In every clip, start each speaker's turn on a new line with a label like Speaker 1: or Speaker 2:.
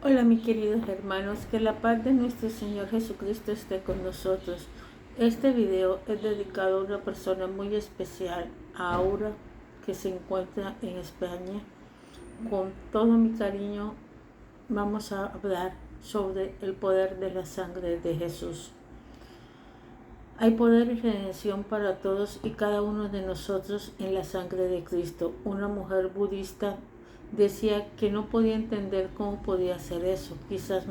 Speaker 1: Hola mis queridos hermanos, que la paz de nuestro Señor Jesucristo esté con nosotros. Este video es dedicado a una persona muy especial, a Aura, que se encuentra en España. Con todo mi cariño vamos a hablar sobre el poder de la sangre de Jesús. Hay poder y redención para todos y cada uno de nosotros en la sangre de Cristo. Una mujer budista decía que no podía entender cómo podía hacer eso. Quizás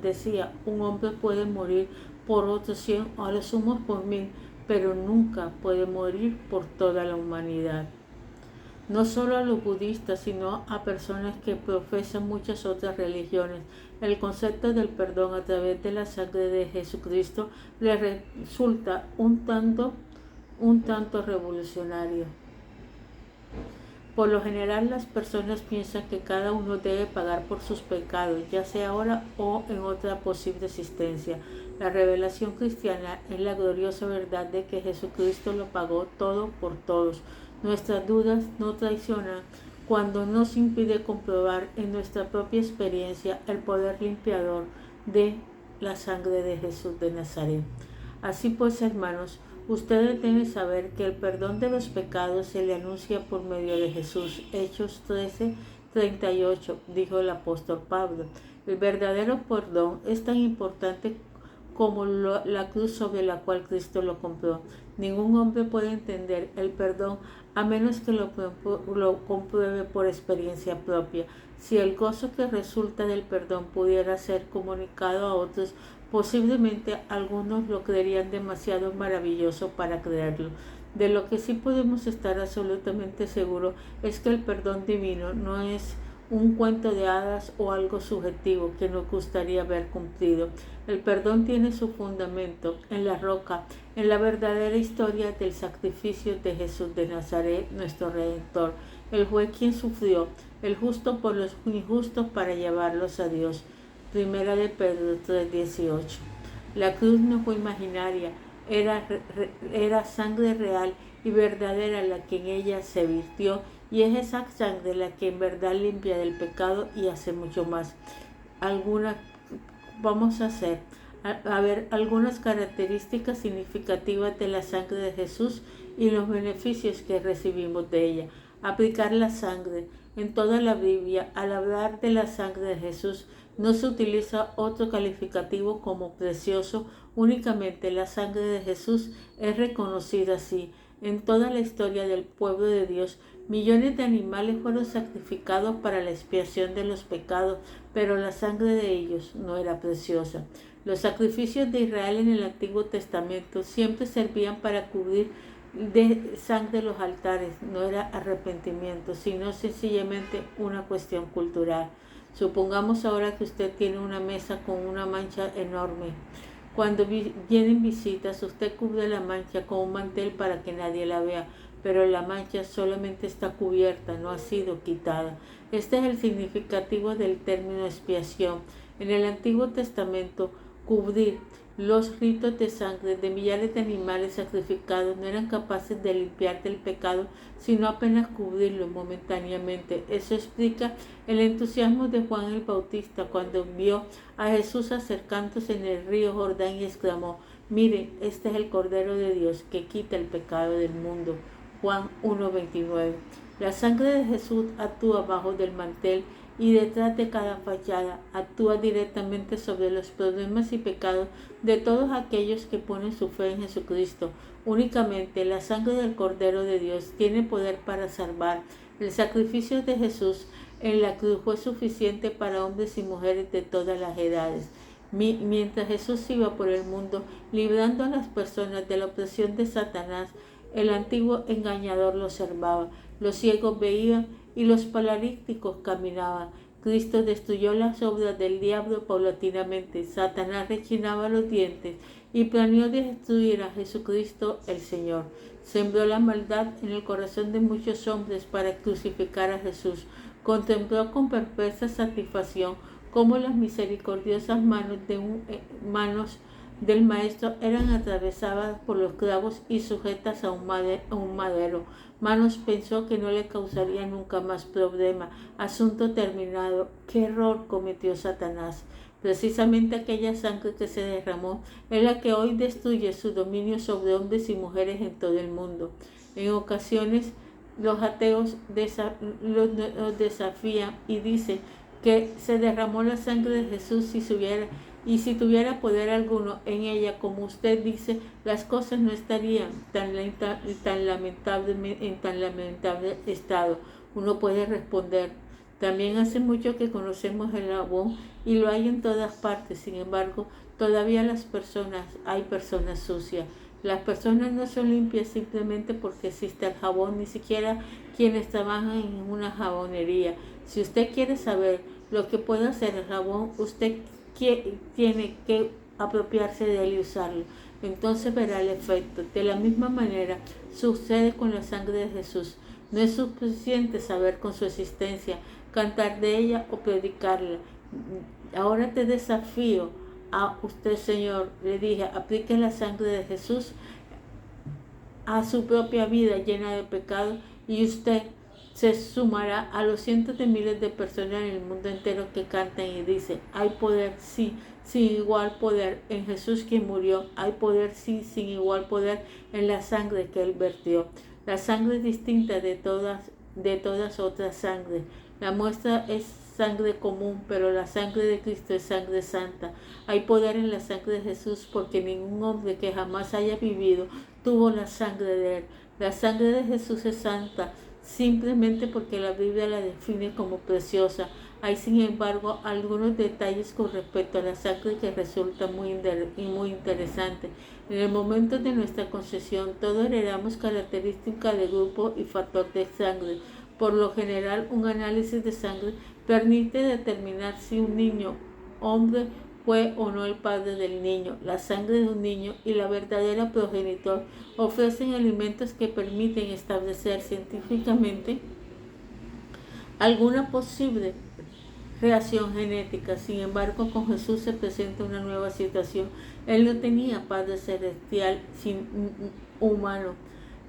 Speaker 1: decía, un hombre puede morir por otros 100 o a lo sumo por 1000, pero nunca puede morir por toda la humanidad. No solo a los budistas, sino a personas que profesan muchas otras religiones. El concepto del perdón a través de la sangre de Jesucristo les resulta un tanto revolucionario. Por lo general, las personas piensan que cada uno debe pagar por sus pecados, ya sea ahora o en otra posible existencia. La revelación cristiana es la gloriosa verdad de que Jesucristo lo pagó todo por todos. Nuestras dudas no traicionan cuando nos impide comprobar en nuestra propia experiencia el poder limpiador de la sangre de Jesús de Nazaret. Así pues, hermanos, ustedes deben saber que el perdón de los pecados se le anuncia por medio de Jesús. Hechos 13:38, dijo el apóstol Pablo. El verdadero perdón es tan importante como la cruz sobre la cual Cristo lo compró. Ningún hombre puede entender el perdón a menos que lo compruebe por experiencia propia. Si el gozo que resulta del perdón pudiera ser comunicado a otros, posiblemente algunos lo creerían demasiado maravilloso para creerlo. De lo que sí podemos estar absolutamente seguros es que el perdón divino no es un cuento de hadas o algo subjetivo que nos gustaría ver cumplido. El perdón tiene su fundamento en la roca, en la verdadera historia del sacrificio de Jesús de Nazaret, nuestro Redentor, el juez quien sufrió, el justo por los injustos para llevarlos a Dios. Primera de Pedro 3:18. La cruz no fue imaginaria, era sangre real y verdadera la que en ella se virtió, y es esa sangre la que en verdad limpia del pecado y hace mucho más. Vamos a ver algunas características significativas de la sangre de Jesús y los beneficios que recibimos de ella. Aplicar la sangre. En toda la Biblia, al hablar de la sangre de Jesús, no se utiliza otro calificativo como precioso, únicamente la sangre de Jesús es reconocida así. En toda la historia del pueblo de Dios, millones de animales fueron sacrificados para la expiación de los pecados, pero la sangre de ellos no era preciosa. Los sacrificios de Israel en el Antiguo Testamento siempre servían para cubrir de sangre los altares. No era arrepentimiento, sino sencillamente una cuestión cultural. Supongamos ahora que usted tiene una mesa con una mancha enorme. Cuando vienen visitas, usted cubre la mancha con un mantel para que nadie la vea, pero la mancha solamente está cubierta, no ha sido quitada. Este es el significativo del término expiación. En el Antiguo Testamento, cubrir los ritos de sangre de millares de animales sacrificados no eran capaces de limpiar del pecado, sino apenas cubrirlo momentáneamente. Eso explica el entusiasmo de Juan el Bautista cuando vio a Jesús acercándose en el río Jordán y exclamó: «Miren, este es el Cordero de Dios que quita el pecado del mundo». Juan 1:29. La sangre de Jesús actúa bajo del mantel y detrás de cada fachada, actúa directamente sobre los problemas y pecados de todos aquellos que ponen su fe en Jesucristo. Únicamente la sangre del Cordero de Dios tiene poder para salvar. El sacrificio de Jesús en la cruz fue suficiente para hombres y mujeres de todas las edades. Mientras Jesús iba por el mundo librando a las personas de la opresión de Satanás, el antiguo engañador lo observaba. Los ciegos veían y los paralíticos caminaban. Cristo destruyó las obras del diablo paulatinamente. Satanás rechinaba los dientes y planeó destruir a Jesucristo el Señor. Sembró la maldad en el corazón de muchos hombres para crucificar a Jesús. Contempló con perversa satisfacción cómo las misericordiosas manos del Maestro eran atravesadas por los clavos y sujetas a un madero. Manos pensó que no le causaría nunca más problema. Asunto terminado. ¿Qué error cometió Satanás? Precisamente aquella sangre que se derramó es la que hoy destruye su dominio sobre hombres y mujeres en todo el mundo. En ocasiones los ateos los desafían y dicen que se derramó la sangre de Jesús si tuviera poder alguno en ella, como usted dice, las cosas no estarían en tan lamentable estado. Uno puede responder: también hace mucho que conocemos el jabón y lo hay en todas partes. Sin embargo, todavía hay personas sucias. Las personas no son limpias simplemente porque existe el jabón, ni siquiera quienes trabajan en una jabonería. Si usted quiere saber lo que puede hacer el jabón, usted tiene que apropiarse de él y usarlo. Entonces verá el efecto. De la misma manera sucede con la sangre de Jesús. No es suficiente saber con su existencia, cantar de ella o predicarla. Ahora te desafío a usted, Señor, le dije, aplique la sangre de Jesús a su propia vida llena de pecado y usted se sumará a los cientos de miles de personas en el mundo entero que cantan y dicen: hay poder, sí, sin igual poder en Jesús quien murió. Hay poder, sí, sin igual poder en la sangre que Él vertió. La sangre es distinta de todas otras sangres. La muestra es sangre común, pero la sangre de Cristo es sangre santa. Hay poder en la sangre de Jesús porque ningún hombre que jamás haya vivido tuvo la sangre de Él. La sangre de Jesús es santa simplemente porque la Biblia la define como preciosa. Hay, sin embargo, algunos detalles con respecto a la sangre que resultan muy interesantes. En el momento de nuestra concepción, todos heredamos características de grupo y factor de sangre. Por lo general, un análisis de sangre permite determinar si un niño, hombre, fue o no el padre del niño. La sangre de un niño y la verdadera progenitor ofrecen alimentos que permiten establecer científicamente alguna posible reacción genética. Sin embargo, con Jesús se presenta una nueva situación. Él no tenía padre celestial sin humano.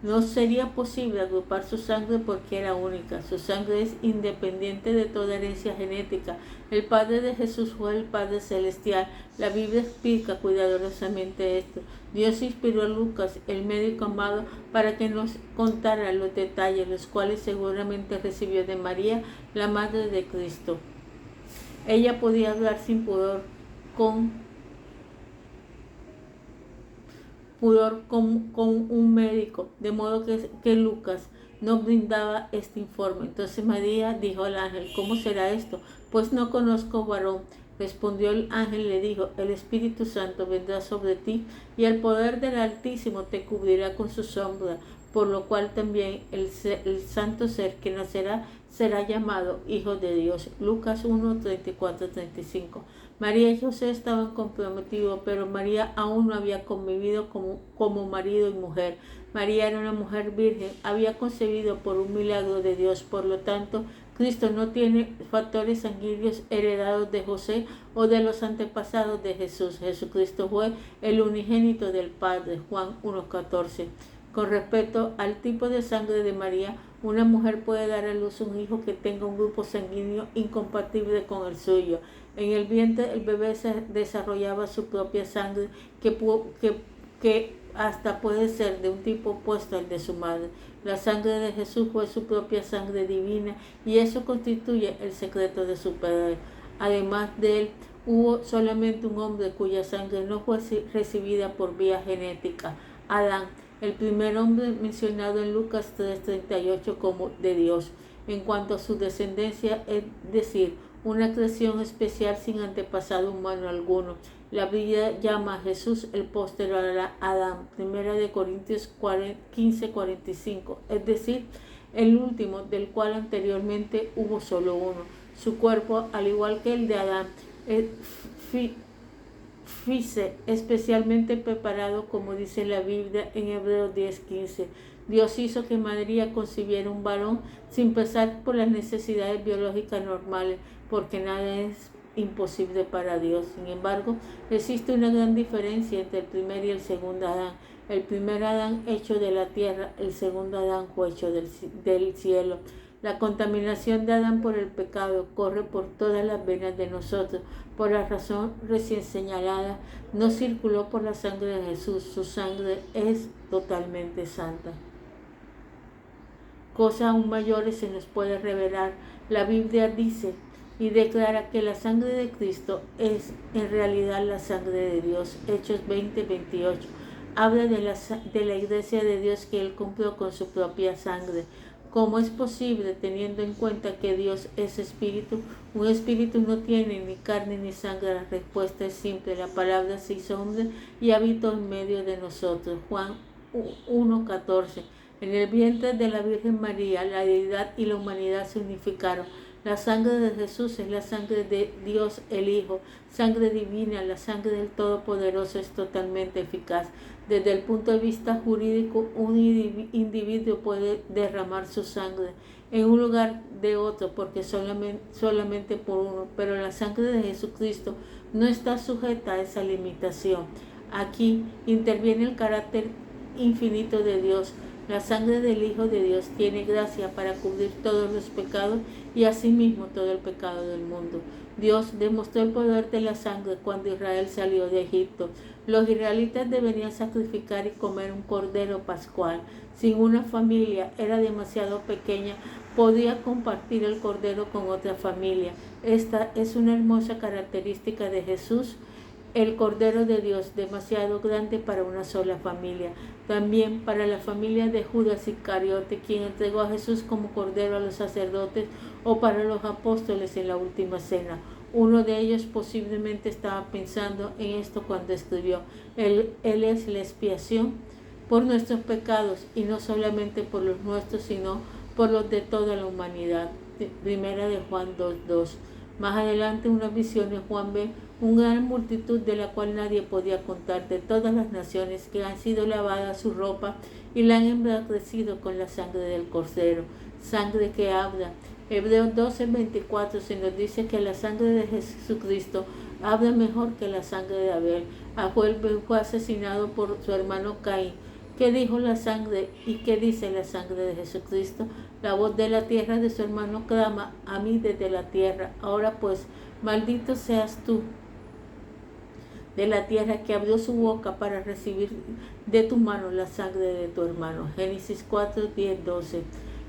Speaker 1: No sería posible agrupar su sangre porque era única. Su sangre es independiente de toda herencia genética. El Padre de Jesús fue el Padre Celestial. La Biblia explica cuidadosamente esto. Dios inspiró a Lucas, el médico amado, para que nos contara los detalles, los cuales seguramente recibió de María, la Madre de Cristo. Ella podía hablar sin pudor con un médico, de modo que Lucas no brindaba este informe. Entonces María dijo al ángel: ¿cómo será esto? Pues no conozco varón. Respondió el ángel y le dijo: el Espíritu Santo vendrá sobre ti y el poder del Altísimo te cubrirá con su sombra, por lo cual también el santo ser que nacerá será llamado Hijo de Dios. Lucas 1, 34-35. María y José estaban comprometidos, pero María aún no había convivido como marido y mujer. María era una mujer virgen, había concebido por un milagro de Dios. Por lo tanto, Cristo no tiene factores sanguíneos heredados de José o de los antepasados de Jesús. Jesucristo fue el unigénito del Padre. Juan 1:14. Con respecto al tipo de sangre de María, una mujer puede dar a luz un hijo que tenga un grupo sanguíneo incompatible con el suyo. En el vientre el bebé se desarrollaba su propia sangre que hasta puede ser de un tipo opuesto al de su madre. La sangre de Jesús fue su propia sangre divina y eso constituye el secreto de su poder. Además de él, hubo solamente un hombre cuya sangre no fue recibida por vía genética: Adán, el primer hombre mencionado en Lucas 3:38 como de Dios, en cuanto a su descendencia, es decir, una creación especial sin antepasado humano alguno. La Biblia llama a Jesús el posterior a Adán, 1 Corintios 15:45, es decir, el último, del cual anteriormente hubo solo uno. Su cuerpo, al igual que el de Adán, es especialmente preparado, como dice la Biblia en Hebreos 10:15. Dios hizo que María concibiera un varón sin pasar por las necesidades biológicas normales, porque nada es imposible para Dios. Sin embargo, existe una gran diferencia entre el primer y el segundo Adán. El primer Adán hecho de la tierra, el segundo Adán fue hecho del cielo. La contaminación de Adán por el pecado corre por todas las venas de nosotros. Por la razón recién señalada, no circuló por la sangre de Jesús. Su sangre es totalmente santa. Cosa aún mayores se nos puede revelar. La Biblia dice y declara que la sangre de Cristo es en realidad la sangre de Dios. Hechos 20:28. Habla de la iglesia de Dios que Él compró con su propia sangre. ¿Cómo es posible, teniendo en cuenta que Dios es espíritu? Un espíritu no tiene ni carne ni sangre. La respuesta es simple. La palabra se hizo hombre y habitó en medio de nosotros. Juan 1:14. En el vientre de la Virgen María, la deidad y la humanidad se unificaron. La sangre de Jesús es la sangre de Dios el Hijo, sangre divina. La sangre del Todopoderoso es totalmente eficaz. Desde el punto de vista jurídico, un individuo puede derramar su sangre en un lugar de otro porque solamente por uno, pero la sangre de Jesucristo no está sujeta a esa limitación. Aquí interviene el carácter infinito de Dios. La sangre del Hijo de Dios tiene gracia para cubrir todos los pecados y asimismo todo el pecado del mundo. Dios demostró el poder de la sangre cuando Israel salió de Egipto. Los israelitas deberían sacrificar y comer un cordero pascual. Si una familia era demasiado pequeña, podía compartir el cordero con otra familia. Esta es una hermosa característica de Jesús, el Cordero de Dios, demasiado grande para una sola familia. También para la familia de Judas Iscariote, quien entregó a Jesús como Cordero a los sacerdotes, o para los apóstoles en la última cena. Uno de ellos posiblemente estaba pensando en esto cuando escribió: Él es la expiación por nuestros pecados, y no solamente por los nuestros, sino por los de toda la humanidad. Primera de Juan 2:2. Más adelante, en unas visiones, Juan ve una gran multitud de la cual nadie podía contar, de todas las naciones, que han sido lavadas su ropa y la han emblanquecido con la sangre del Cordero, sangre que habla. Hebreos 12:24 se nos dice que la sangre de Jesucristo habla mejor que la sangre de Abel. Abel fue asesinado por su hermano Caín. ¿Qué dijo la sangre y qué dice la sangre de Jesucristo? La voz de la tierra de su hermano clama a mí desde la tierra. Ahora pues, maldito seas tú de la tierra que abrió su boca para recibir de tu mano la sangre de tu hermano. Génesis 4:10-12.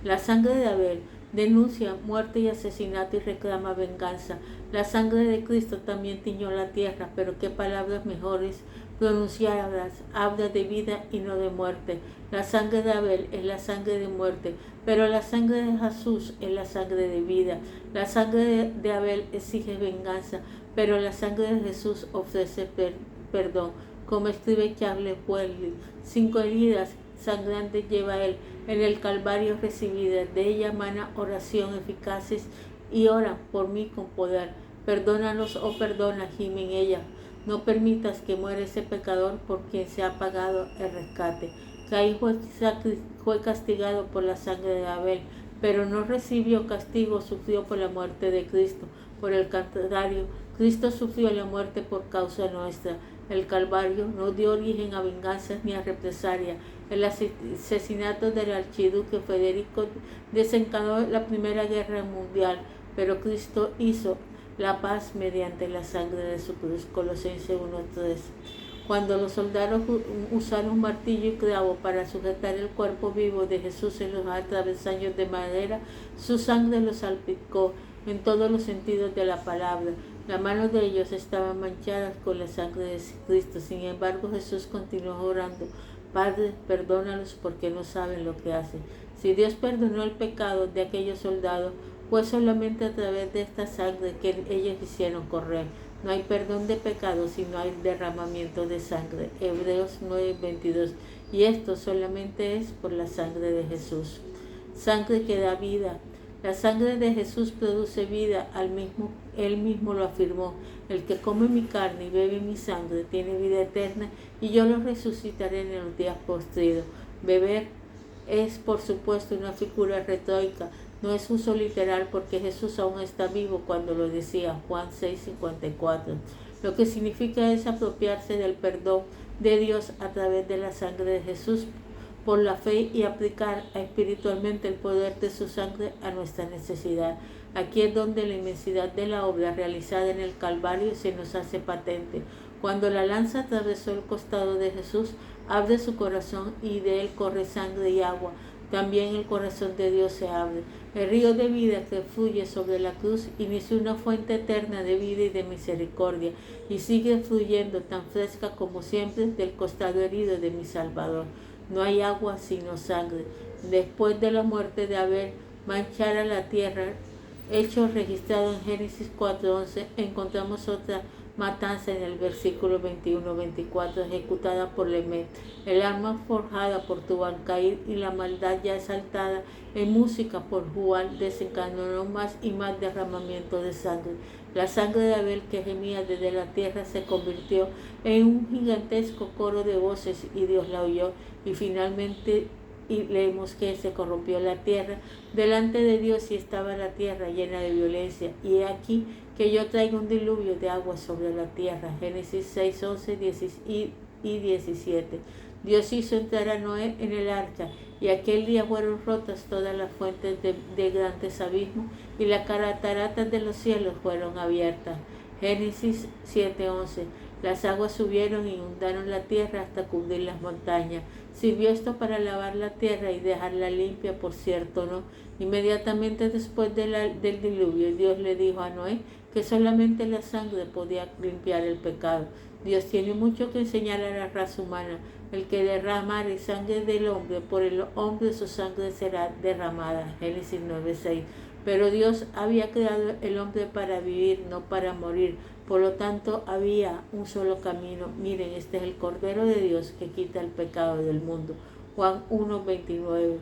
Speaker 1: La sangre de Abel denuncia muerte y asesinato y reclama venganza. La sangre de Cristo también tiñó la tierra, pero qué palabras mejores pronunciadas. Habla de vida y no de muerte. La sangre de Abel es la sangre de muerte, pero la sangre de Jesús es la sangre de vida. La sangre de Abel exige venganza, pero la sangre de Jesús ofrece perdón. Como escribe Charles Wesley, 5 heridas sangrantes lleva él en el Calvario recibidas, de ella emana oración eficaces y ora por mí con poder. Perdónanos, oh perdona, gimen ella. No permitas que muera ese pecador por quien se ha pagado el rescate. Caín fue castigado por la sangre de Abel, pero no recibió castigo, sufrió por la muerte de Cristo. Por el contrario, Cristo sufrió la muerte por causa nuestra. El Calvario no dio origen a venganzas ni a represalia. El asesinato del archiduque Federico desencadenó la Primera Guerra Mundial, pero Cristo hizo la paz mediante la sangre de su cruz. Colosenses 1:3. Cuando los soldados usaron un martillo y clavo para sujetar el cuerpo vivo de Jesús en los travesaños de madera, su sangre los salpicó en todos los sentidos de la palabra. Las manos de ellos estaban manchadas con la sangre de Cristo. Sin embargo, Jesús continuó orando: Padre, perdónalos porque no saben lo que hacen. Si Dios perdonó el pecado de aquellos soldados, fue solamente a través de esta sangre que ellos hicieron correr. No hay perdón de pecados si no hay derramamiento de sangre. Hebreos 9:22. Y esto solamente es por la sangre de Jesús. Sangre que da vida. La sangre de Jesús produce vida, Él mismo lo afirmó: el que come mi carne y bebe mi sangre tiene vida eterna, y yo lo resucitaré en los días postreros. Beber es, por supuesto, una figura retórica, no es uso literal, porque Jesús aún está vivo cuando lo decía, Juan 6:54. Lo que significa es apropiarse del perdón de Dios a través de la sangre de Jesús por la fe y aplicar espiritualmente el poder de su sangre a nuestra necesidad. Aquí es donde la inmensidad de la obra realizada en el Calvario se nos hace patente. Cuando la lanza atravesó el costado de Jesús, abre su corazón y de él corre sangre y agua. También el corazón de Dios se abre. El río de vida que fluye sobre la cruz inició una fuente eterna de vida y de misericordia y sigue fluyendo tan fresca como siempre del costado herido de mi Salvador. No hay agua sino sangre. Después de la muerte de Abel, manchara la tierra, hecho registrado en Génesis 4:11, encontramos otra matanza en el versículo 21-24, ejecutada por Lemé. El arma forjada por Tubal-Caín y la maldad ya exaltada en música por Jual desencadenó más y más derramamiento de sangre. La sangre de Abel que gemía desde la tierra se convirtió en un gigantesco coro de voces y Dios la oyó y finalmente leemos que se corrompió la tierra delante de Dios y estaba la tierra llena de violencia. Y he aquí que yo traigo un diluvio de agua sobre la tierra. Génesis 6:11 y 17. Dios hizo entrar a Noé en el arca y aquel día fueron rotas todas las fuentes de grandes abismos y las cataratas de los cielos fueron abiertas. Génesis 7:11. Las aguas subieron e inundaron la tierra hasta cubrir las montañas. Sirvió esto para lavar la tierra y dejarla limpia, por cierto, ¿no? Inmediatamente después del diluvio, Dios le dijo a Noé que solamente la sangre podía limpiar el pecado. Dios tiene mucho que enseñar a la raza humana. El que derramare sangre del hombre, por el hombre su sangre será derramada. Génesis 9:6. Pero Dios había creado el hombre para vivir, no para morir. Por lo tanto, había un solo camino. Miren, este es el Cordero de Dios que quita el pecado del mundo. Juan 1:29.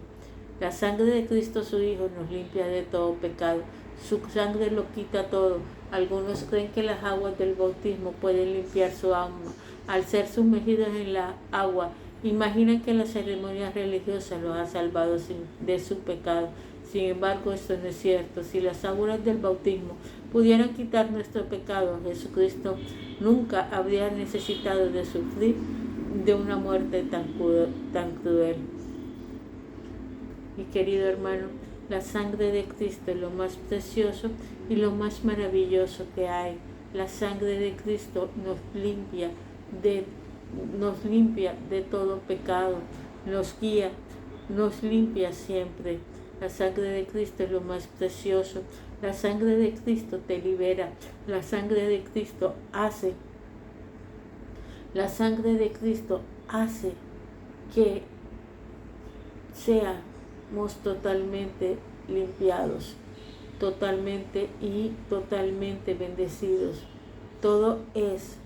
Speaker 1: La sangre de Cristo su Hijo nos limpia de todo pecado. Su sangre lo quita todo. Algunos creen que las aguas del bautismo pueden limpiar su alma. Al ser sumergidos en la agua, imaginan que la ceremonia religiosa los ha salvado de su pecado. Sin embargo, esto no es cierto. Si las aguas del bautismo pudieran quitar nuestro pecado, Jesucristo nunca habría necesitado de sufrir de una muerte tan cruel. Mi querido hermano, la sangre de Cristo es lo más precioso y lo más maravilloso que hay. La sangre de Cristo nos limpia de todo pecado, nos guía, nos limpia siempre. La sangre de Cristo es lo más precioso. La sangre de Cristo te libera. La sangre de Cristo hace. La sangre de Cristo hace que seamos totalmente limpiados, totalmente bendecidos. Todo es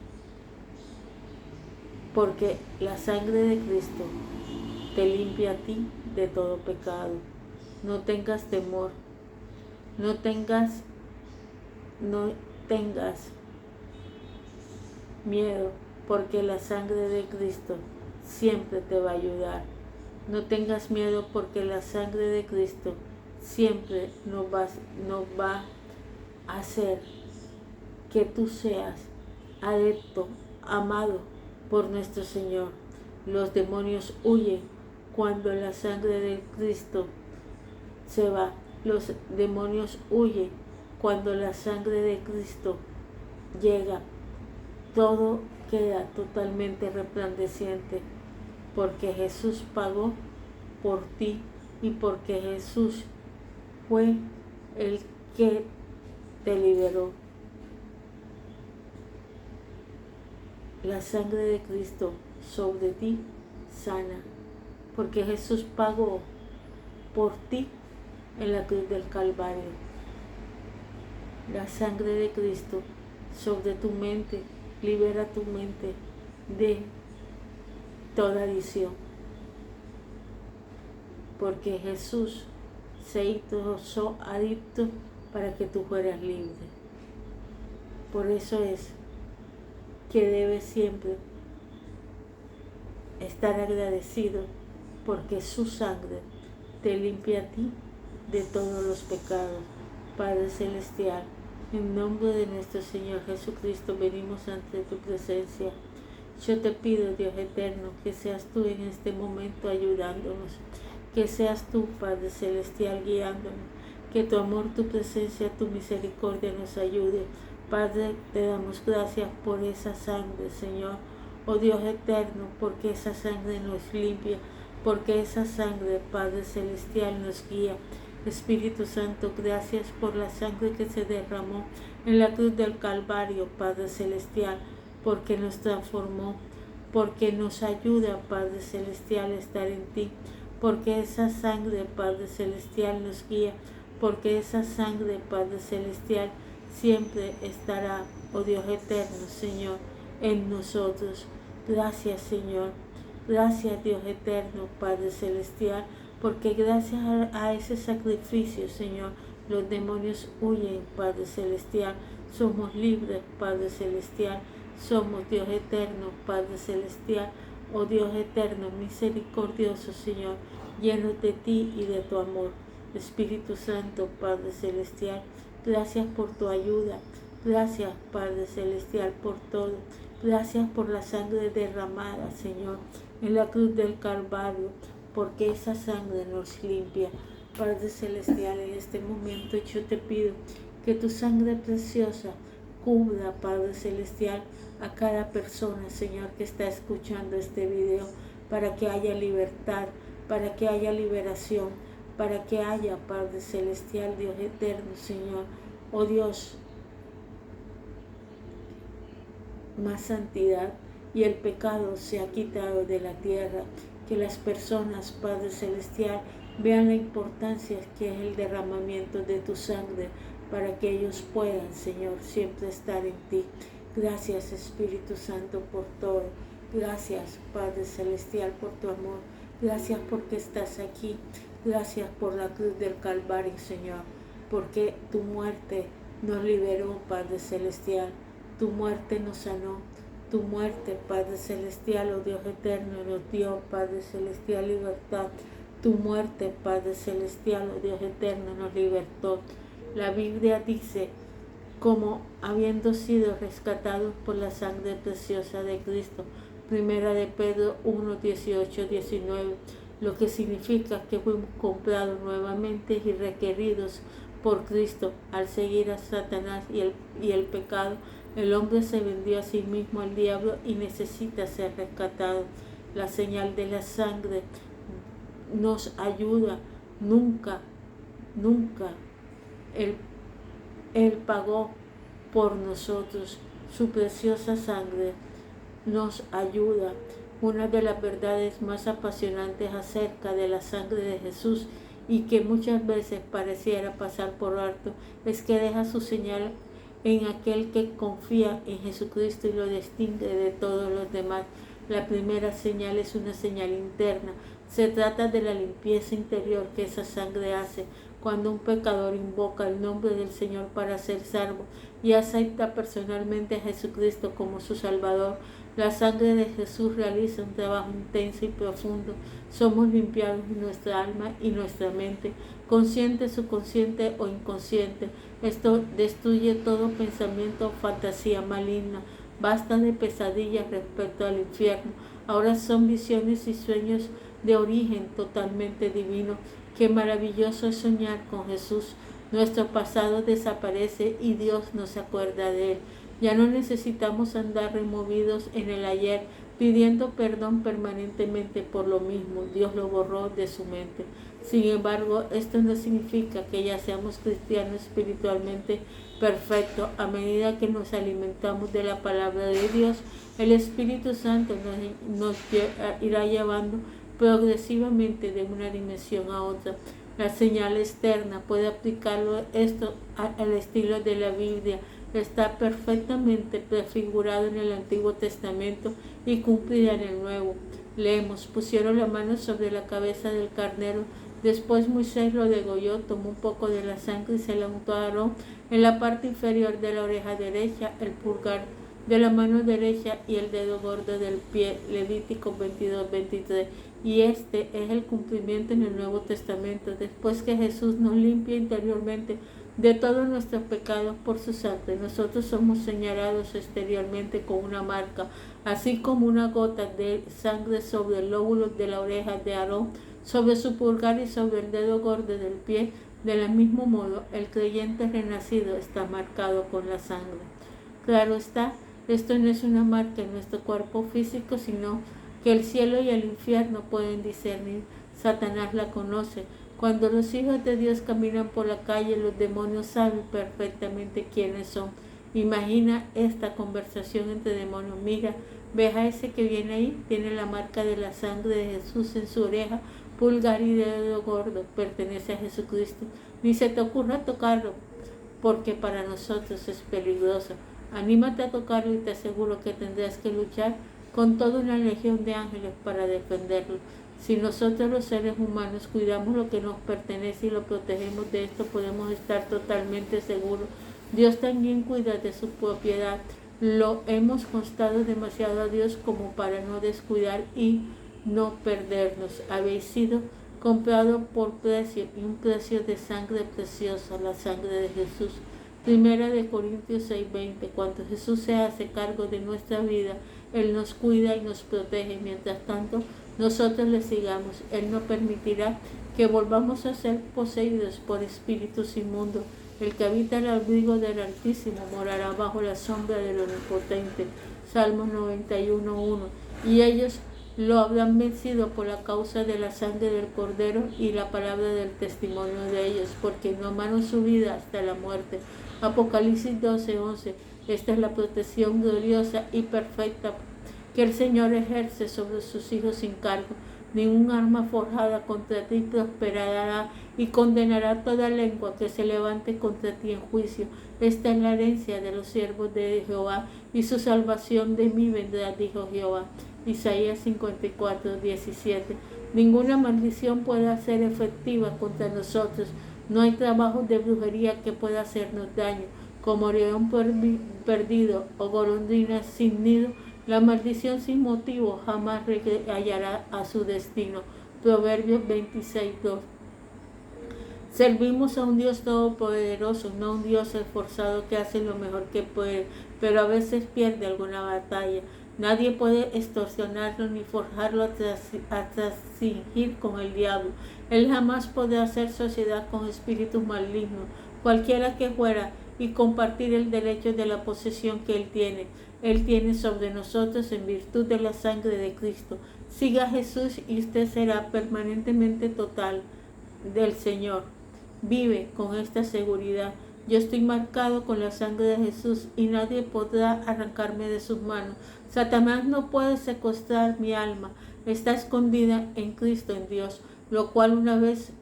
Speaker 1: porque la sangre de Cristo te limpia a ti de todo pecado. No tengas temor, no tengas miedo, porque la sangre de Cristo siempre te va a ayudar. No tengas miedo porque la sangre de Cristo siempre nos va a hacer que tú seas adepto, amado por nuestro Señor. Los demonios huyen cuando la sangre de Cristo se va. Los demonios huyen cuando la sangre de Cristo llega. Todo queda totalmente resplandeciente porque Jesús pagó por ti y porque Jesús fue el que te liberó. La sangre de Cristo sobre ti sana, porque Jesús pagó por ti en la cruz del Calvario. La sangre de Cristo sobre tu mente libera tu mente de toda adicción, porque Jesús se hizo adicto para que tú fueras libre. Por eso es que debes siempre estar agradecido, porque su sangre te limpia a ti de todos los pecados. Padre Celestial, en nombre de nuestro Señor Jesucristo, venimos ante tu presencia Yo te pido, Dios eterno, que seas tú en este momento ayudándonos, que seas tú, Padre Celestial, guiándonos, que tu amor, tu presencia, tu misericordia nos ayude. Padre, te damos gracias por esa sangre, Señor. Oh Dios eterno, porque esa sangre nos limpia, porque esa sangre, Padre Celestial, nos guía. Espíritu Santo, gracias por la sangre que se derramó en la cruz del Calvario, Padre Celestial, porque nos transformó, porque nos ayuda, Padre Celestial, a estar en ti, porque esa sangre, Padre Celestial, nos guía, porque esa sangre, Padre Celestial, siempre estará, oh Dios eterno, Señor, en nosotros. Gracias, Señor. Gracias, Dios eterno, Padre Celestial, porque gracias a ese sacrificio, Señor, los demonios huyen, Padre Celestial. Somos libres, Padre Celestial. Somos, Dios eterno, Padre Celestial. Oh Dios eterno, misericordioso, Señor, lleno de ti y de tu amor. Espíritu Santo, Padre Celestial, gracias por tu ayuda. Gracias, Padre Celestial, por todo. Gracias por la sangre derramada, Señor, en la cruz del Calvario, porque esa sangre nos limpia. Padre Celestial, en este momento yo te pido que tu sangre preciosa cubra, Padre Celestial, a cada persona, Señor, que está escuchando este video, para que haya libertad, para que haya liberación, para que haya, Padre Celestial, Dios eterno, Señor, oh Dios, más santidad, y el pecado se ha quitado de la tierra. Que las personas, Padre Celestial, vean la importancia que es el derramamiento de tu sangre, para que ellos puedan, Señor, siempre estar en ti. Gracias, Espíritu Santo, por todo. Gracias, Padre Celestial, por tu amor. Gracias porque estás aquí. Gracias por la cruz del Calvario, Señor, porque tu muerte nos liberó, Padre Celestial. Tu muerte nos sanó. Tu muerte, Padre Celestial, oh Dios eterno, nos dio, Padre Celestial, libertad. Tu muerte, Padre Celestial, oh Dios eterno, nos libertó. La Biblia dice, como habiendo sido rescatados por la sangre preciosa de Cristo. Primera de Pedro 1, 18, 19. Lo que significa que fuimos comprados nuevamente y requeridos por Cristo. Al seguir a Satanás y el pecado, el hombre se vendió a sí mismo al diablo y necesita ser rescatado. La señal de la sangre nos ayuda. Nunca Él pagó por nosotros. Su preciosa sangre nos ayuda. Una de las verdades más apasionantes acerca de la sangre de Jesús, y que muchas veces pareciera pasar por alto, es que deja su señal en aquel que confía en Jesucristo y lo distingue de todos los demás. La primera señal es una señal interna. Se trata de la limpieza interior que esa sangre hace cuando un pecador invoca el nombre del Señor para ser salvo y acepta personalmente a Jesucristo como su Salvador. La sangre de Jesús realiza un trabajo intenso y profundo. Somos limpiados en nuestra alma y nuestra mente, consciente, subconsciente o inconsciente. Esto destruye todo pensamiento o fantasía maligna. Basta de pesadillas respecto al infierno. Ahora son visiones y sueños de origen totalmente divino. Qué maravilloso es soñar con Jesús. Nuestro pasado desaparece y Dios no se acuerda de él. Ya no necesitamos andar removidos en el ayer, pidiendo perdón permanentemente por lo mismo. Dios lo borró de su mente. Sin embargo, esto no significa que ya seamos cristianos espiritualmente perfectos. A medida que nos alimentamos de la palabra de Dios, el Espíritu Santo nos irá llevando progresivamente de una dimensión a otra. La señal externa puede aplicarlo esto al estilo de la Biblia. Está perfectamente prefigurado en el Antiguo Testamento y cumplida en el Nuevo. Leemos: pusieron la mano sobre la cabeza del carnero. Después Moisés lo degolló, tomó un poco de la sangre y se la untó a Aarón en la parte inferior de la oreja derecha, el pulgar de la mano derecha y el dedo gordo del pie. Levítico 22-23. Y este es el cumplimiento en el Nuevo Testamento. Después que Jesús nos limpia interiormente, de todos nuestros pecados por su sangre. Nosotros somos señalados exteriormente con una marca, así como una gota de sangre sobre el lóbulo de la oreja de Aarón, sobre su pulgar y sobre el dedo gordo del pie. Del mismo modo, el creyente renacido está marcado con la sangre. Claro está, esto no es una marca en nuestro cuerpo físico, sino que el cielo y el infierno pueden discernir. Satanás la conoce. Cuando los hijos de Dios caminan por la calle, los demonios saben perfectamente quiénes son. Imagina esta conversación entre demonios. Mira, ¿ves a ese que viene ahí? Tiene la marca de la sangre de Jesús en su oreja, pulgar y dedo gordo. Pertenece a Jesucristo. Ni se te ocurra tocarlo, porque para nosotros es peligroso. Anímate a tocarlo y te aseguro que tendrás que luchar con toda una legión de ángeles para defenderlo. Si nosotros los seres humanos cuidamos lo que nos pertenece y lo protegemos de esto, podemos estar totalmente seguros. Dios también cuida de su propiedad. Lo hemos constado demasiado a Dios como para no descuidar y no perdernos. Habéis sido comprado por precio, y un precio de sangre preciosa, la sangre de Jesús. Primera de Corintios 6:20. Cuando Jesús se hace cargo de nuestra vida, Él nos cuida y nos protege. Mientras tanto, nosotros le sigamos. Él no permitirá que volvamos a ser poseídos por espíritus inmundos. El que habita el abrigo del Altísimo morará bajo la sombra del Omnipotente. Salmos 91:1. Y ellos lo habrán vencido por la causa de la sangre del Cordero y la palabra del testimonio de ellos, porque no amaron su vida hasta la muerte. Apocalipsis 12:11. Esta es la protección gloriosa y perfecta que el Señor ejerce sobre sus hijos sin cargo. Ningún arma forjada contra ti prosperará, y condenará toda lengua que se levante contra ti en juicio. Esta es la herencia de los siervos de Jehová, y su salvación de mí vendrá, dijo Jehová. Isaías 54:17. Ninguna maldición puede ser efectiva contra nosotros. No hay trabajo de brujería que pueda hacernos daño. Como león perdido o golondrina sin nido, la maldición sin motivo jamás hallará a su destino. Proverbios 26:2. Servimos a un Dios todopoderoso, no a un Dios esforzado que hace lo mejor que puede, pero a veces pierde alguna batalla. Nadie puede extorsionarlo ni forjarlo hasta fingir con el diablo. Él jamás podrá hacer sociedad con espíritus malignos, cualquiera que fuera, y compartir el derecho de la posesión que Él tiene. Él tiene sobre nosotros en virtud de la sangre de Cristo. Siga a Jesús y usted será permanentemente total del Señor. Vive con esta seguridad. Yo estoy marcado con la sangre de Jesús y nadie podrá arrancarme de sus manos. Satanás no puede secuestrar mi alma. Está escondida en Cristo, en Dios, lo cual una vez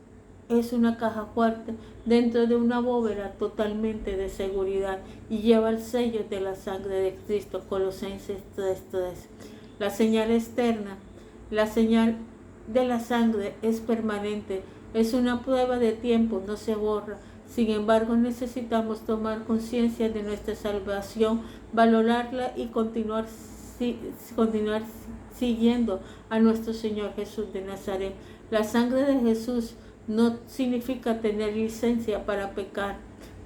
Speaker 1: es una caja fuerte dentro de una bóveda totalmente de seguridad y lleva el sello de la sangre de Cristo. Colosenses 3:3. La señal externa, la señal de la sangre es permanente, es una prueba de tiempo, no se borra. Sin embargo, necesitamos tomar conciencia de nuestra salvación, valorarla y continuar siguiendo a nuestro Señor Jesús de Nazaret. La sangre de Jesús no significa tener licencia para pecar.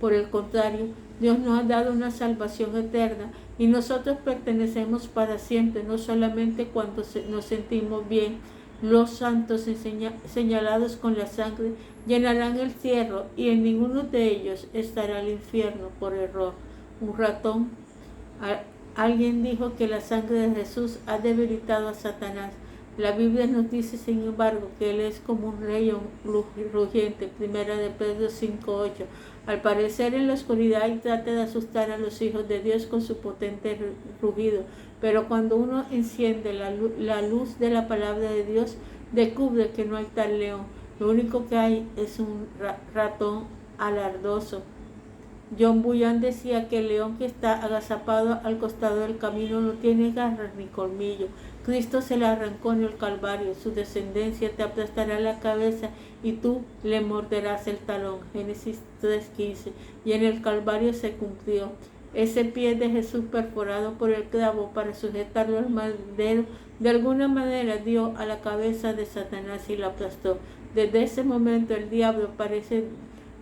Speaker 1: Por el contrario, Dios nos ha dado una salvación eterna y nosotros pertenecemos para siempre, no solamente cuando nos sentimos bien. Los santos señalados con la sangre llenarán el cielo y en ninguno de ellos estará el infierno por error. Un ratón. Alguien dijo que la sangre de Jesús ha debilitado a Satanás. La Biblia nos dice, sin embargo, que Él es como un león rugiente. Primera de Pedro 5:8. Al parecer en la oscuridad y trata de asustar a los hijos de Dios con su potente rugido. Pero cuando uno enciende la luz de la palabra de Dios, descubre que no hay tal león. Lo único que hay es un ratón alardoso. John Bunyan decía que el león que está agazapado al costado del camino no tiene garras ni colmillo. Cristo se le arrancó en el Calvario, su descendencia te aplastará la cabeza y tú le morderás el talón. Génesis 3:15. Y en el Calvario se cumplió. Ese pie de Jesús perforado por el clavo para sujetarlo al madero, de alguna manera dio a la cabeza de Satanás y la aplastó. Desde ese momento el diablo parece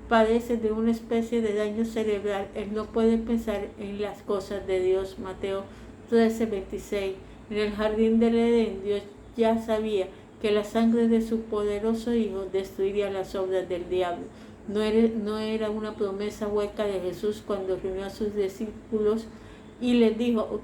Speaker 1: padece de una especie de daño cerebral. Él no puede pensar en las cosas de Dios. Mateo 13:26. En el jardín del Edén, Dios ya sabía que la sangre de su poderoso Hijo destruiría las obras del diablo. No era una promesa hueca de Jesús cuando reunió a sus discípulos y les dijo: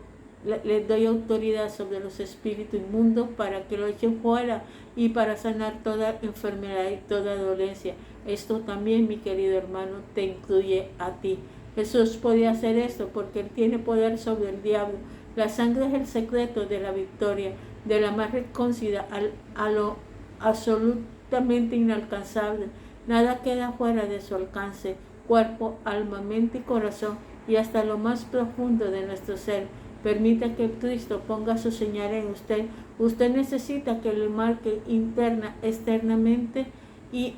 Speaker 1: les doy autoridad sobre los espíritus inmundos para que lo echen fuera y para sanar toda enfermedad y toda dolencia. Esto también, mi querido hermano, te incluye a ti. Jesús podía hacer esto porque Él tiene poder sobre el diablo. La sangre es el secreto de la victoria, de la más recóncida a lo absolutamente inalcanzable. Nada queda fuera de su alcance: cuerpo, alma, mente y corazón, y hasta lo más profundo de nuestro ser. Permita que Cristo ponga su señal en usted. Usted necesita que le marque interna, externamente y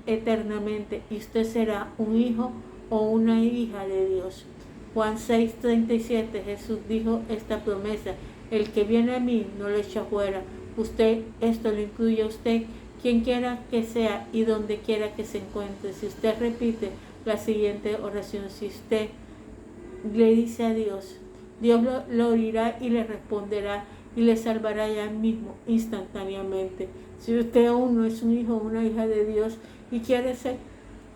Speaker 1: eternamente, y usted será un hijo o una hija de Dios. Juan 6:37, Jesús dijo esta promesa: el que viene a mí no lo echa fuera. Esto lo incluye a usted, quien quiera que sea y donde quiera que se encuentre. Si usted repite la siguiente oración, si usted le dice a Dios, Dios lo oirá y le responderá y le salvará ya mismo, instantáneamente. Si usted aún no es un hijo o una hija de Dios y quiere ser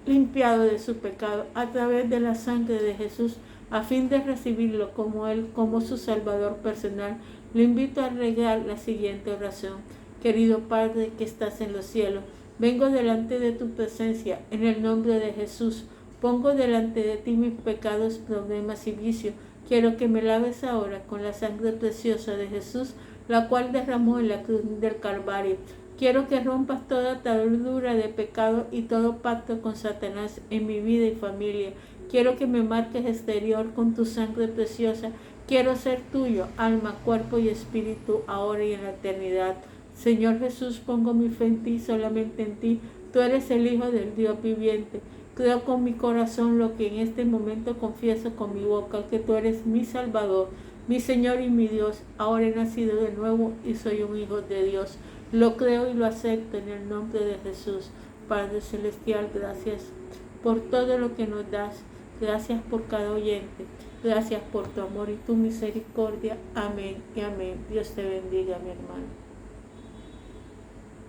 Speaker 1: limpiado de su pecado a través de la sangre de Jesús, a fin de recibirlo como su Salvador personal, le invito a regar la siguiente oración. Querido Padre que estás en los cielos, vengo delante de tu presencia en el nombre de Jesús. Pongo delante de ti mis pecados, problemas y vicios. Quiero que me laves ahora con la sangre preciosa de Jesús, la cual derramó en la cruz del Calvario. Quiero que rompas toda atadura de pecado y todo pacto con Satanás en mi vida y familia. Quiero que me marques exterior con tu sangre preciosa. Quiero ser tuyo, alma, cuerpo y espíritu, ahora y en la eternidad. Señor Jesús, pongo mi fe en ti, solamente en ti. Tú eres el Hijo del Dios viviente. Creo con mi corazón lo que en este momento confieso con mi boca, que tú eres mi Salvador, mi Señor y mi Dios. Ahora he nacido de nuevo y soy un hijo de Dios. Lo creo y lo acepto en el nombre de Jesús. Padre Celestial, gracias por todo lo que nos das. Gracias por cada oyente. Gracias por tu amor y tu misericordia. Amén y amén. Dios te bendiga, mi hermano.